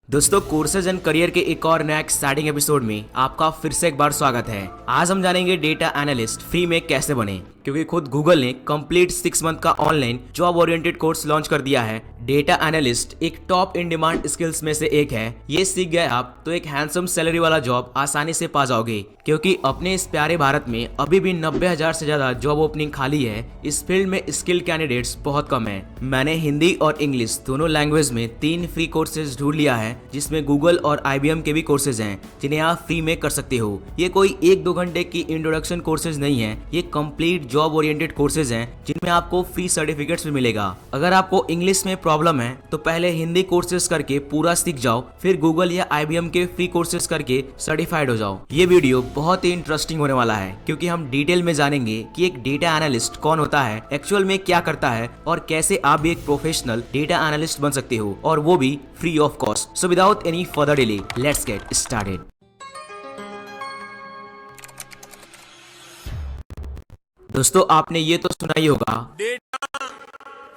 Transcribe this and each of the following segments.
दोस्तों, courses and career के एक और नया एक्साइटिंग एपिसोड में आपका फिर से एक बार स्वागत है। आज हम जानेंगे डेटा एनालिस्ट फ्री में कैसे बने, क्योंकि खुद गूगल ने कंप्लीट 6 मंथ का online job oriented course launch कर दिया है। डेटा एनालिस्ट एक टॉप इन डिमांड स्किल्स में से एक है। ये सीख गए आप तो एक हैंडसम सैलरी वाला जॉब आसानी से पा जाओगे, क्योंकि अपने इस प्यारे भारत में अभी भी 90,000 से ज्यादा जॉब ओपनिंग खाली है। इस फील्ड में स्किल्ड कैंडिडेट्स बहुत कम है। मैंने हिंदी और इंग्लिश दोनों लैंग्वेज में 3 फ्री कोर्सेज ढूंढ लिया है, जिसमें गूगल और IBM के भी कोर्सेज हैं जिन्हें आप फ्री में कर सकते हो। ये कोई 1-2 घंटे की इंट्रोडक्शन कोर्सेज नहीं है, ये कंप्लीट जॉब ओरिएंटेड कोर्सेज हैं जिनमें आपको फ्री सर्टिफिकेट्स भी मिलेगा। अगर आपको इंग्लिश में प्रॉब्लम है तो पहले हिंदी कोर्सेज करके पूरा सीख जाओ, फिर गूगल या IBM के फ्री कोर्सेज करके सर्टिफाइड हो जाओ। ये वीडियो बहुत ही इंटरेस्टिंग होने वाला है, क्योंकि हम डिटेल में जानेंगे कि एक डेटा एनालिस्ट कौन होता है, एक्चुअल में क्या करता है और कैसे आप भी एक प्रोफेशनल डेटा एनालिस्ट बन सकते हो, और वो भी free of cost. So without any further delay, let's get started. दोस्तों, आपने ये तो सुना ही होगा, data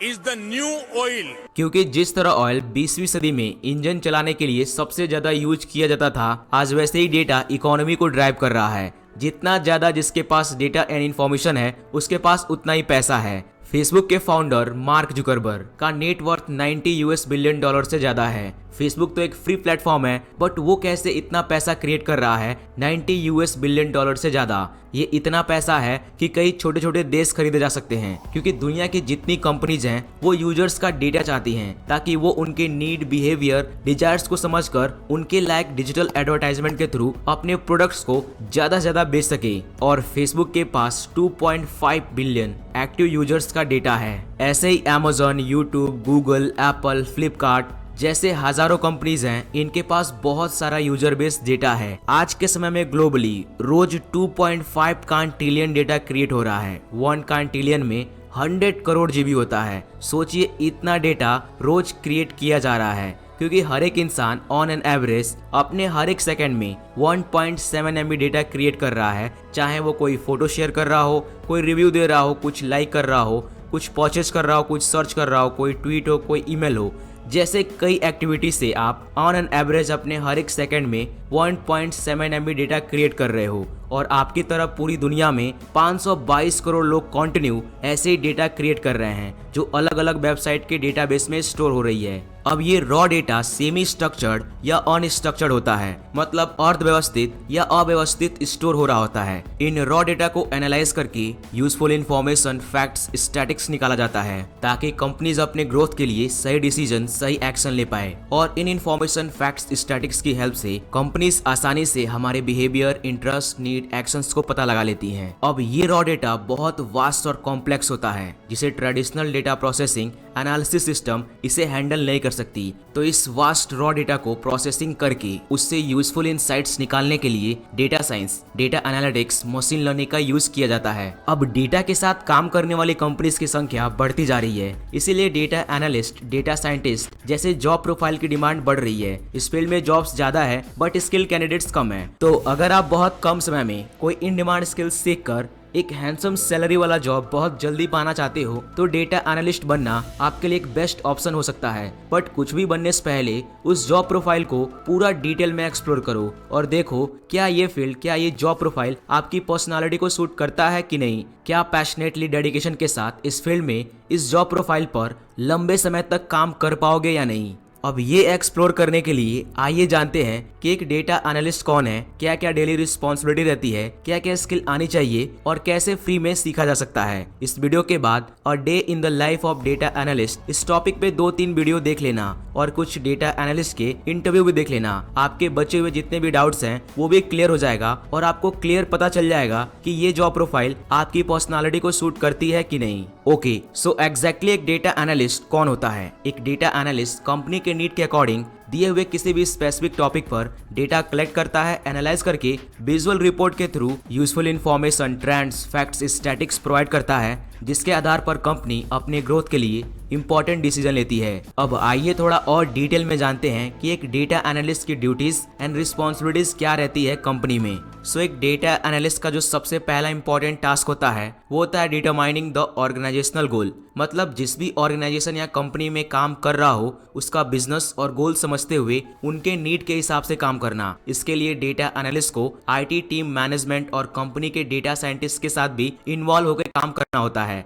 is the new oil. क्योंकि जिस तरह ऑयल 20वीं सदी में इंजन चलाने के लिए सबसे ज्यादा यूज किया जाता था, आज वैसे ही डेटा इकोनॉमी को ड्राइव कर रहा है। जितना ज्यादा जिसके पास डेटा एंड इंफॉर्मेशन है, उसके पास उतना ही पैसा है। फेसबुक के फाउंडर मार्क जुकरबर्ग का नेटवर्थ $90 बिलियन से ज्यादा है। फेसबुक तो एक फ्री प्लेटफॉर्म है, बट वो कैसे इतना पैसा क्रिएट कर रहा है $90 बिलियन से ज्यादा। ये इतना पैसा है कि कई छोटे छोटे देश खरीदे जा सकते हैं, क्योंकि दुनिया की जितनी कंपनीज हैं वो यूजर्स का डेटा चाहती हैं, ताकि वो उनके नीड, बिहेवियर, डिजायर्स को समझकर उनके लायक डिजिटल एडवर्टाइजमेंट के थ्रू अपने प्रोडक्ट्स को ज्यादा से ज्यादा बेच सके। और फेसबुक के पास 2.5 बिलियन एक्टिव यूजर्स का डेटा है। ऐसे ही Amazon, YouTube, Google, Apple, Flipkart जैसे हजारों कंपनीज हैं, इनके पास बहुत सारा यूजर बेस डेटा है। आज के समय में ग्लोबली रोज 2.5 ट्रिलियन डेटा क्रिएट हो रहा है। 1 ट्रिलियन में 100 करोड़ GB होता है। सोचिए, इतना डेटा रोज क्रिएट किया जा रहा है, क्योंकि हर एक इंसान ऑन एन एवरेज अपने हर एक सेकंड में 1.7 MB डेटा क्रिएट कर रहा है। चाहे वो कोई फोटो शेयर कर रहा हो, कोई रिव्यू दे रहा हो, कुछ लाइक कर रहा हो, कुछ परचेज कर रहा हो, कुछ सर्च कर रहा हो, कोई ट्वीट हो, कोई ईमेल हो, जैसे कई एक्टिविटी से आप ऑन एन एवरेज अपने हर एक सेकंड में 1.7 MB डेटा क्रिएट कर रहे हो। और आपकी तरफ पूरी दुनिया में 522 करोड़ लोग कंटिन्यू ऐसे ही डेटा क्रिएट कर रहे हैं, जो अलग अलग वेबसाइट के डेटाबेस में स्टोर हो रही है। अब ये रॉ डेटा सेमी स्ट्रक्चर्ड या अनस्ट्रक्चर्ड होता है, मतलब अर्थव्यवस्थित या अव्यवस्थित स्टोर हो रहा होता है। इन रॉ डेटा को एनालाइज करके यूजफुल इंफॉर्मेशन, फैक्ट्स, स्टैटिक्स निकाला जाता है, ताकि कंपनीज अपने ग्रोथ के लिए सही डिसीजन, सही एक्शन ले पाए। और इन इंफॉर्मेशन, फैक्ट्स, स्टैटिक्स की हेल्प से कंपनीज आसानी से हमारे बिहेवियर, इंटरेस्ट, नीड, एक्शंस को पता लगा लेती हैं। अब ये रॉ डेटा बहुत वास्ट और कॉम्प्लेक्स होता है, जिसे traditional data processing analysis system इसे हैंडल नहीं कर सकती। तो इस वास्ट रॉ डेटा को प्रोसेसिंग करके उससे यूजफुल इनसाइट्स निकालने के लिए data science, data analytics, machine learning का यूज किया जाता है। अब डेटा के साथ काम करने वाली कंपनीज की संख्या बढ़ती जा रही है, इसीलिए डेटा एनालिस्ट, डेटा साइंटिस्ट जैसे जॉब प्रोफाइल की डिमांड बढ़ रही है। इस फील्ड में जॉब्स ज्यादा है, बट स्किल कैंडिडेट्स कम है। तो अगर आप बहुत कम समय में कोई इन डिमांड स्किल्स सीख कर एक हैंडसम सैलरी वाला जॉब बहुत जल्दी पाना चाहते हो, तो डेटा एनालिस्ट बनना आपके लिए एक बेस्ट ऑप्शन हो सकता है। बट कुछ भी बनने से पहले उस जॉब प्रोफाइल को पूरा डिटेल में एक्सप्लोर करो और देखो क्या ये फील्ड, क्या ये जॉब प्रोफाइल आपकी पर्सनालिटी को सूट करता है कि नहीं। क्या पैशनेटली, डेडिकेशन के साथ इस फील्ड में, इस जॉब प्रोफाइल पर लंबे समय तक काम कर पाओगे या नहीं। अब ये एक्सप्लोर करने के लिए आइए जानते हैं कि एक डेटा एनालिस्ट कौन है, क्या क्या डेली रिस्पॉन्सिबिलिटी रहती है, क्या क्या स्किल आनी चाहिए और कैसे फ्री में सीखा जा सकता है। इस वीडियो के बाद a day in the life of data analyst, इस टॉपिक पे 2-3 वीडियो देख लेना और कुछ डेटा एनालिस्ट के इंटरव्यू भी देख लेना। आपके बचे हुए जितने भी डाउट्स हैं वो भी क्लियर हो जाएगा, और आपको क्लियर पता चल जाएगा कि ये जॉब प्रोफाइल आपकी पर्सनालिटी को सूट करती है कि नहीं। ओके, सो एग्जैक्टली एक डेटा एनालिस्ट कौन होता है। एक डेटा एनालिस्ट कंपनी के नीड के अकॉर्डिंग दिए हुए किसी भी स्पेसिफिक टॉपिक पर डेटा कलेक्ट करता है, एनालाइज करके विजुअल रिपोर्ट के through useful information, trends, facts, statics provide करता है, जिसके आधार पर कंपनी अपने ग्रोथ के लिए इंपॉर्टेंट डिसीजन लेती है। अब आइए थोड़ा और डिटेल में जानते हैं कि एक डेटा एनालिस्ट की ड्यूटीज एंड रिस्पॉन्सिबिलिटीज क्या रहती है कंपनी में। सो एक डेटा एनालिस्ट का जो सबसे पहला इंपॉर्टेंट टास्क होता है वो होता है डिटरमाइनिंग द ऑर्गेनाइजेशनल गोल। मतलब जिस भी ऑर्गेनाइजेशन या कंपनी में काम कर रहा हो उसका बिजनेस और गोल समझते हुए उनके नीड के हिसाब से काम करना। इसके लिए डेटा एनालिस्ट को आईटी टीम, मैनेजमेंट और कंपनी के डेटा साइंटिस्ट के साथ भी इन्वॉल्व होकर काम करना होता है।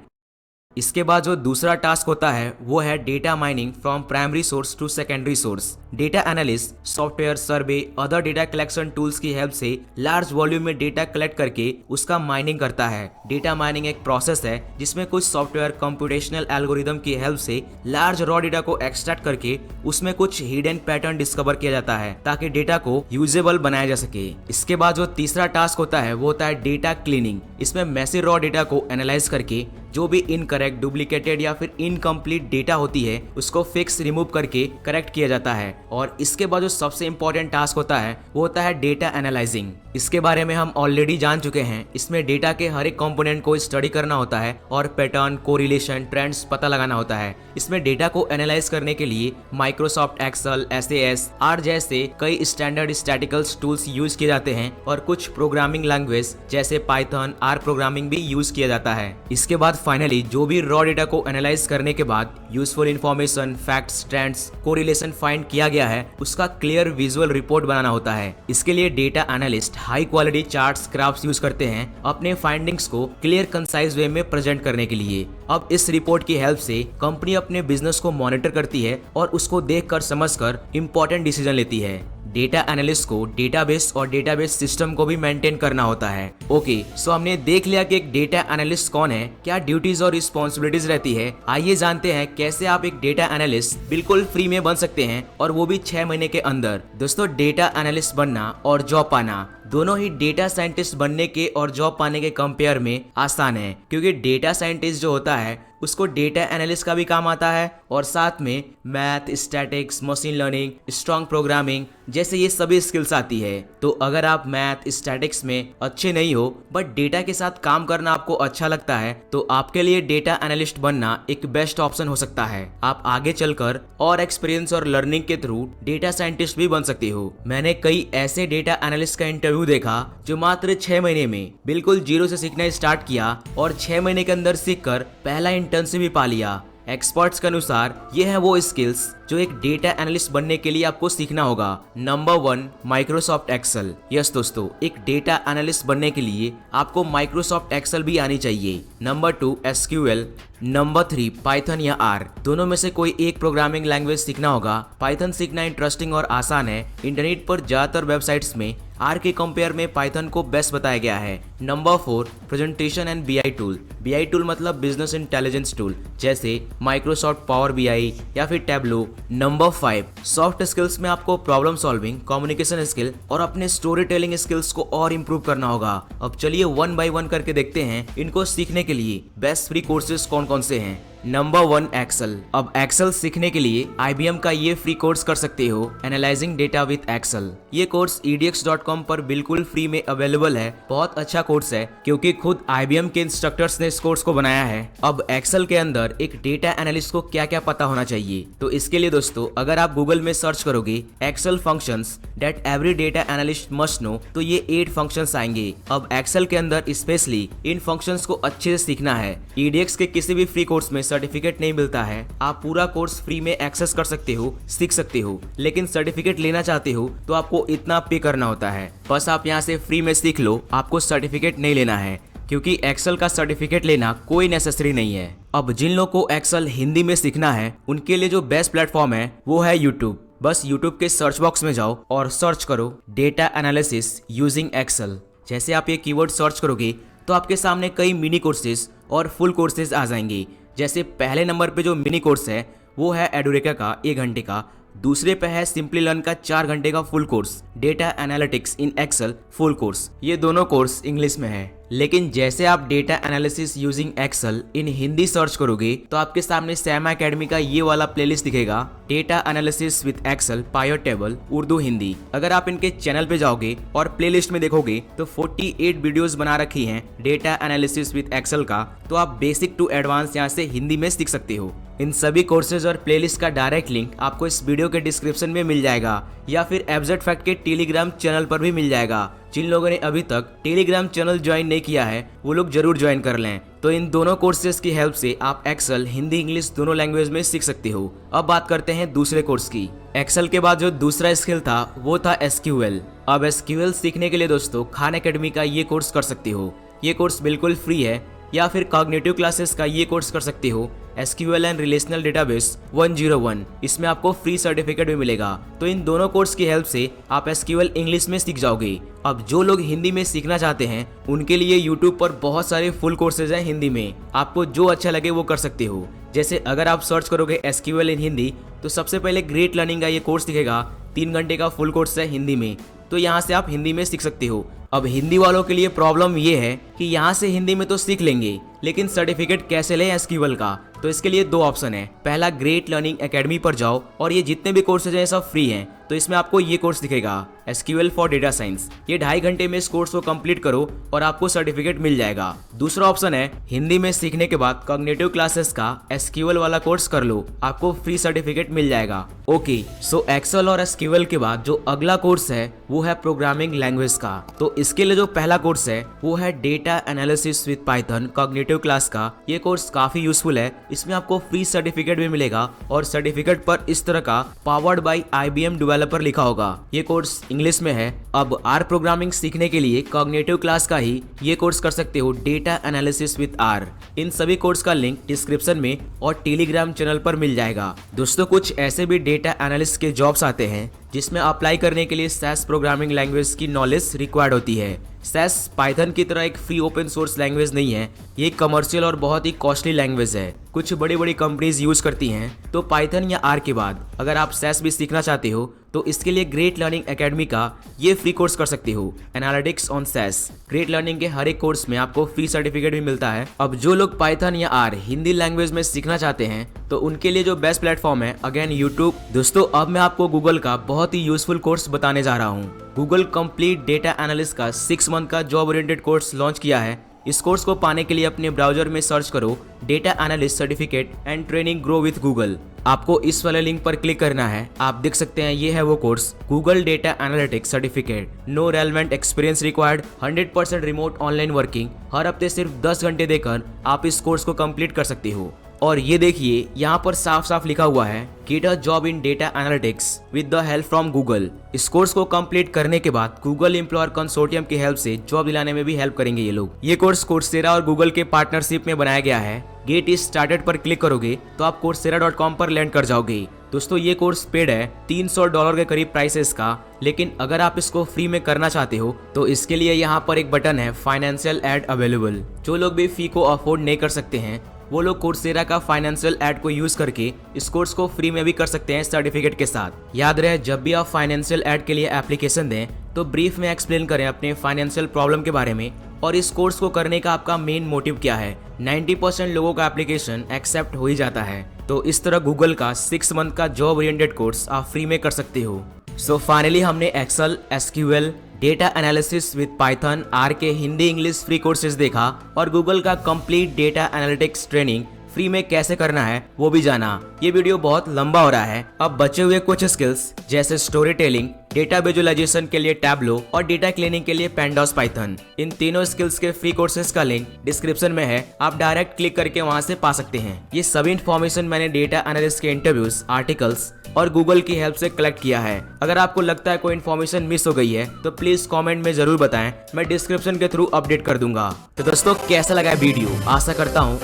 इसके बाद जो दूसरा टास्क होता है वो है data mining from primary source to secondary source. Data analyst software, survey, other data collection tools की हेल्प से लार्ज वॉल्यूम में डेटा कलेक्ट करके उसका माइनिंग करता है। डेटा माइनिंग एक प्रोसेस है जिसमें कुछ सॉफ्टवेयर कंप्यूटेशनल एल्गोरिदम की हेल्प से लार्ज रॉ डेटा को एक्सट्रैक्ट करके उसमें कुछ हिडन पैटर्न डिस्कवर किया जाता है ताकि डेटा को यूजेबल बनाया जा सके। इसके बाद जो तीसरा टास्क होता है वो होता है डेटा क्लीनिंग। इसमें मैसी रॉ डेटा को एनालाइज करके जो भी इनकरेक्ट, डुप्लीकेटेड या फिर इनकम्प्लीट डेटा होती है उसको फिक्स, रिमूव करके करेक्ट किया जाता है। और इसके बाद जो सबसे इंपॉर्टेंट टास्क होता है वो होता है डेटा एनालाइजिंग। इसके बारे में हम ऑलरेडी जान चुके हैं। इसमें डेटा के हर एक कंपोनेंट को स्टडी करना होता है और पैटर्न, कोरिलेशन, ट्रेंड्स पता लगाना होता है। इसमें डेटा को एनालाइज करने के लिए माइक्रोसॉफ्ट एक्सेल, SAS, R जैसे कई स्टैंडर्ड स्टैटिकल्स टूल्स यूज किए जाते हैं और कुछ प्रोग्रामिंग लैंग्वेज जैसे पाइथन, R प्रोग्रामिंग भी यूज किया जाता है। इसके बाद फाइनली जो भी रॉ डेटा को एनालाइज करने के बाद useful information, facts, trends, correlation find किया गया है उसका क्लियर विजुअल रिपोर्ट बनाना होता है। इसके लिए data analyst high quality charts, graphs use करते हैं अपने फाइंडिंग्स को क्लियर, कंसाइज वे में प्रेजेंट करने के लिए। अब इस रिपोर्ट की हेल्प से कंपनी अपने बिजनेस को मॉनिटर करती है और उसको देखकर, समझकर इंपॉर्टेंट डिसीजन लेती है। डेटा एनालिस्ट को डेटाबेस और डेटाबेस सिस्टम को भी मेंटेन करना होता है। ओके, सो हमने देख लिया कि एक डेटा एनालिस्ट कौन है, क्या ड्यूटीज और रिस्पॉन्सिबिलिटीज रहती है। आइए जानते हैं कैसे आप एक डेटा एनालिस्ट बिल्कुल फ्री में बन सकते हैं और वो भी 6 महीने के अंदर। दोस्तों, डेटा एनालिस्ट बनना और जॉब पाना दोनों ही डेटा साइंटिस्ट बनने के और जॉब पाने के कंपेयर में आसान है, क्योंकि डेटा साइंटिस्ट जो होता है उसको डेटा एनालिस्ट का भी काम आता है और साथ में math, statics, machine learning, strong programming जैसे ये सभी स्किल्स आती है। तो अगर आप मैथ, स्टैटिक्स में अच्छे नहीं हो बट डेटा के साथ काम करना आपको अच्छा लगता है तो आपके लिए डेटा एनालिस्ट बनना एक बेस्ट ऑप्शन हो सकता है। आप आगे चलकर और एक्सपीरियंस और लर्निंग के थ्रू डेटा साइंटिस्ट भी बन सकते हो। मैंने कई ऐसे डेटा एनालिस्ट का इंटरव्यू देखा जो मात्र 6 महीने में बिल्कुल जीरो से सीखना स्टार्ट किया और 6 महीने के अंदर सीखकर पहला इंटर्नशिप भी पा लिया। एक्सपर्ट्स के अनुसार ये है वो स्किल्स जो एक डेटा एनालिस्ट बनने के लिए आपको सीखना होगा। Number 1, Microsoft Excel. यस दोस्तों, एक डेटा एनालिस्ट बनने के लिए आपको माइक्रोसॉफ्ट एक्सेल भी आनी चाहिए। Number 2, SQL। नंबर 3, पाइथन या R। दोनों में से कोई एक प्रोग्रामिंग लैंग्वेज सीखना होगा। पाइथन सीखना इंटरेस्टिंग और आसान है। इंटरनेट पर ज्यादातर वेबसाइट्स में R के कंपेयर में पाइथन को बेस्ट बताया गया है। Number 4, presentation and BI tool. BI tool मतलब बिजनेस इंटेलिजेंस टूल, जैसे माइक्रोसॉफ्ट पावर BI या फिर टैबलो। नंबर 5, सॉफ्ट स्किल्स में आपको प्रॉब्लम सॉल्विंग, कम्युनिकेशन स्किल और अपने स्टोरी टेलिंग स्किल्स को और इम्प्रूव करना होगा। अब चलिए 1 बाय 1 करके देखते हैं इनको सीखने के लिए बेस्ट फ्री कोर्सेज कौन कौन से हैं। Number 1, Excel. अब एक्सेल सीखने के लिए IBM का ये फ्री कोर्स कर सकते हो, एनालाइजिंग डेटा विद एक्सेल। ये कोर्स edx.com पर बिल्कुल फ्री में अवेलेबल है। बहुत अच्छा कोर्स है क्योंकि खुद IBM के इंस्ट्रक्टर्स ने इस कोर्स को बनाया है। अब एक्सेल के अंदर एक डेटा एनालिस्ट को क्या क्या पता होना चाहिए, तो इसके लिए दोस्तों अगर आप गूगल में सर्च करोगे Excel functions that every data analyst must know, तो ये 8 फंक्शंस आएंगे। अब एक्सेल के अंदर स्पेशली इन फंक्शंस को अच्छे से सीखना है। edx के किसी भी फ्री कोर्स में सर्टिफिकेट नहीं मिलता है। आप पूरा कोर्स फ्री में एक्सेस कर सकते हो, सीख सकते हो, लेकिन सर्टिफिकेट लेना चाहते हो तो आपको इतना पे करना होता है। बस आप यहाँ से फ्री में सीख लो, आपको सर्टिफिकेट नहीं लेना है, क्योंकि एक्सेल का सर्टिफिकेट लेना कोई नेसेसरी नहीं है। अब जिन लोगों को एक्सेल हिंदी में सीखना है उनके लिए जो बेस्ट प्लेटफॉर्म है वो है यूट्यूब। बस यूट्यूब के सर्च बॉक्स में जाओ और सर्च करो डेटा एनालिसिस यूजिंग एक्सेल। जैसे आप ये कीवर्ड सर्च करोगे तो आपके सामने कई मिनी कोर्सेज और फुल कोर्सेज आ जाएंगे। जैसे पहले नंबर पे जो मिनी कोर्स है वो है एडुरेका का 1 घंटे का, दूसरे पे है सिंपली लर्न का 4 घंटे का full course, data analytics in Excel full course. ये दोनों कोर्स इंग्लिश में है, लेकिन जैसे आप data analysis using Excel in Hindi search करोगे तो आपके सामने सैम एकेडमी का ये वाला प्लेलिस्ट दिखेगा, data analysis with Excel pivot table Urdu Hindi. अगर आप इनके चैनल पे जाओगे और प्लेलिस्ट में देखोगे तो 48 वीडियोस बना रखी हैं डेटा एनालिसिस विद एक्सेल का, तो आप बेसिक टू एडवांस यहाँ से हिंदी में सीख सकते हो। इन सभी कोर्सेज और प्लेलिस्ट का डायरेक्ट लिंक आपको इस वीडियो के डिस्क्रिप्शन में मिल जाएगा या फिर एब्जेक्ट फैक्ट के टेलीग्राम चैनल पर भी मिल जाएगा। जिन लोगों ने अभी तक टेलीग्राम चैनल ज्वाइन नहीं किया है वो लोग जरूर ज्वाइन कर लें। तो इन दोनों कोर्सेज की हेल्प से आप एक्सेल हिंदी इंग्लिश दोनों लैंग्वेज में सीख सकते हो। अब बात करते हैं दूसरे कोर्स की। एक्सेल के बाद जो दूसरा स्किल था वो था एसक्यूएल। अब एसक्यूएल सीखने के लिए दोस्तों खान एकेडमी का ये कोर्स कर सकते हो। ये कोर्स बिल्कुल फ्री है, या फिर कॉग्निटिव क्लासेस का ये कोर्स कर सकते हो एसक्यूएल एंड रिलेशनल डेटाबेस 101। इसमें आपको फ्री सर्टिफिकेट भी मिलेगा। तो इन दोनों कोर्स की हेल्प से आप एसक्यूएल इंग्लिश में सीख जाओगे। अब जो लोग हिंदी में सीखना चाहते हैं उनके लिए यूट्यूब पर बहुत सारे फुल कोर्सेज हैं हिंदी में, आपको जो अच्छा लगे वो कर सकते हो। जैसे अगर आप सर्च करोगे एसक्यूएल इन हिंदी तो सबसे पहले ग्रेट लर्निंग का ये कोर्स दिखेगा, 3 घंटे का फुल कोर्स है हिंदी में। तो यहाँ से आप हिंदी में सीख सकते हो। अब हिंदी वालों के लिए प्रॉब्लम ये है कि यहाँ से हिंदी में तो सीख लेंगे, लेकिन सर्टिफिकेट कैसे लें एसक्यूएल का? तो इसके लिए 2 ऑप्शन है। पहला, ग्रेट लर्निंग एकेडमी पर जाओ और ये जितने भी कोर्सेज हैं सब फ्री हैं। तो इसमें आपको ये कोर्स दिखेगा एसक्यूएल फॉर डेटा साइंस। ये 2.5 घंटे में इस कोर्स को कंप्लीट करो और आपको सर्टिफिकेट मिल जाएगा। दूसरा ऑप्शन है, हिंदी में सीखने के बाद कॉग्निटिव क्लासेस का एसक्यूएल वाला कोर्स कर लो, आपको फ्री सर्टिफिकेट मिल जाएगा। ओके, सो एक्सेल और एसक्यूएल के बाद जो अगला कोर्स है वो है प्रोग्रामिंग लैंग्वेज का। तो इसके लिए जो पहला कोर्स है वो है data analysis with Python cognitive class का। ये कोर्स काफी यूजफुल है। इसमें आपको फ्री सर्टिफिकेट भी मिलेगा और सर्टिफिकेट पर इस तरह का पावर्ड बाय IBM डेवलपर लिखा होगा। ये कोर्स इंग्लिश में है। अब आर प्रोग्रामिंग सीखने के लिए कॉग्निटिव क्लास का ही ये कोर्स कर सकते हो, डेटा एनालिसिस विद आर। इन सभी कोर्स का लिंक डिस्क्रिप्शन में और टेलीग्राम चैनल पर मिल जाएगा। दोस्तों, कुछ ऐसे भी डेटा एनालिस्ट के जॉब्स आते हैं जिसमें अप्लाई करने के लिए SAS प्रोग्रामिंग लैंग्वेज की नॉलेज रिक्वायर्ड होती है। SAS पाइथन की तरह एक फ्री ओपन सोर्स लैंग्वेज नहीं है, ये कमर्शियल और बहुत ही कॉस्टली लैंग्वेज है। कुछ बड़ी बड़ी कंपनीज यूज करती हैं। तो पाइथन या आर के बाद अगर आप SAS भी सीखना चाहते हो तो इसके लिए ग्रेट लर्निंग एकेडमी का ये फ्री कोर्स कर सकते हो, analytics on SAS। Great learning के हर एक कोर्स में आपको फ्री सर्टिफिकेट भी मिलता है। अब जो लोग पाइथन या आर हिंदी लैंग्वेज में सीखना चाहते हैं तो उनके लिए जो बेस्ट प्लेटफॉर्म है अगेन यूट्यूब। दोस्तों, अब मैं आपको गूगल का बहुत ही यूजफुल कोर्स बताने जा रहा हूँ। गूगल कंप्लीट डेटा एनालिस्ट का 6 मंथ का जॉब ओरिएंटेड कोर्स लॉन्च किया है। इस कोर्स को पाने के लिए अपने ब्राउजर में सर्च करो data analyst certificate and training grow with Google. आपको इस वाले लिंक पर क्लिक करना है। आप देख सकते हैं ये है वो course, Google data analytics certificate, no relevant experience required, 100% remote online working. हर हफ्ते सिर्फ 10 घंटे देकर आप इस कोर्स को कंप्लीट कर सकते हो। और ये देखिए यहाँ पर साफ साफ लिखा हुआ है get a job in data analytics with the help from Google. इस कोर्स को कंप्लीट करने के बाद गूगल एम्प्लॉयर कंसोर्टियम की हेल्प से जॉब दिलाने में भी हेल्प करेंगे ये लोग। ये कोर्स कोर्सेरा और गूगल के पार्टनरशिप में बनाया गया है। गेट इज स्टार्टेड पर क्लिक करोगे तो आप coursera.com पर लैंड कर जाओगे। दोस्तों, ये कोर्स पेड है, $300 के करीब प्राइस है इसका। लेकिन अगर आप इसको फ्री में करना चाहते हो तो इसके लिए यहाँ पर एक बटन है फाइनेंशियल एड अवेलेबल। जो लोग भी फी को अफोर्ड नहीं कर सकते हैं वो लोग coursera का फाइनेंशियल एड को यूज करके इस कोर्स को फ्री में भी कर सकते हैं सर्टिफिकेट के साथ। याद रहे, जब भी आप फाइनेंशियल एड के लिए एप्लीकेशन दें तो ब्रीफ में एक्सप्लेन करें अपने फाइनेंशियल प्रॉब्लम के बारे में और इस कोर्स को करने का आपका मेन मोटिव क्या है। 90% लोगों का एप्लीकेशन एक्सेप्ट हो ही जाता है। तो इस तरह गूगल का 6 मंथ का जॉब ओरिएंटेड कोर्स आप फ्री में कर सकते हो। सो फाइनली हमने Excel, SQL, data analysis with Python, R के हिंदी इंग्लिश फ्री कोर्सेज देखा और गूगल का complete data analytics training free में कैसे करना है वो भी जाना। ये वीडियो बहुत लंबा हो रहा है। अब बचे हुए कुछ स्किल्स जैसे स्टोरी टेलिंग, डेटा विजुअलाइजेशन के लिए टैबलो और डेटा क्लीनिंग के लिए पेंडोस पाइथन, इन तीनों स्किल्स के फ्री कोर्सेज का लिंक डिस्क्रिप्शन में है। आप डायरेक्ट क्लिक करके वहां से पा सकते हैं। ये सभी इन्फॉर्मेशन मैंने डेटा एनालिस्ट के इंटरव्यूज, आर्टिकल्स और गूगल की हेल्प से कलेक्ट किया है। अगर आपको लगता है कोई इन्फॉर्मेशन मिस हो गई है तो प्लीज कमेंट में जरूर बताएं, मैं डिस्क्रिप्शन के थ्रू अपडेट कर दूंगा। तो दोस्तों, कैसा लगा वीडियो? आशा करता हूँ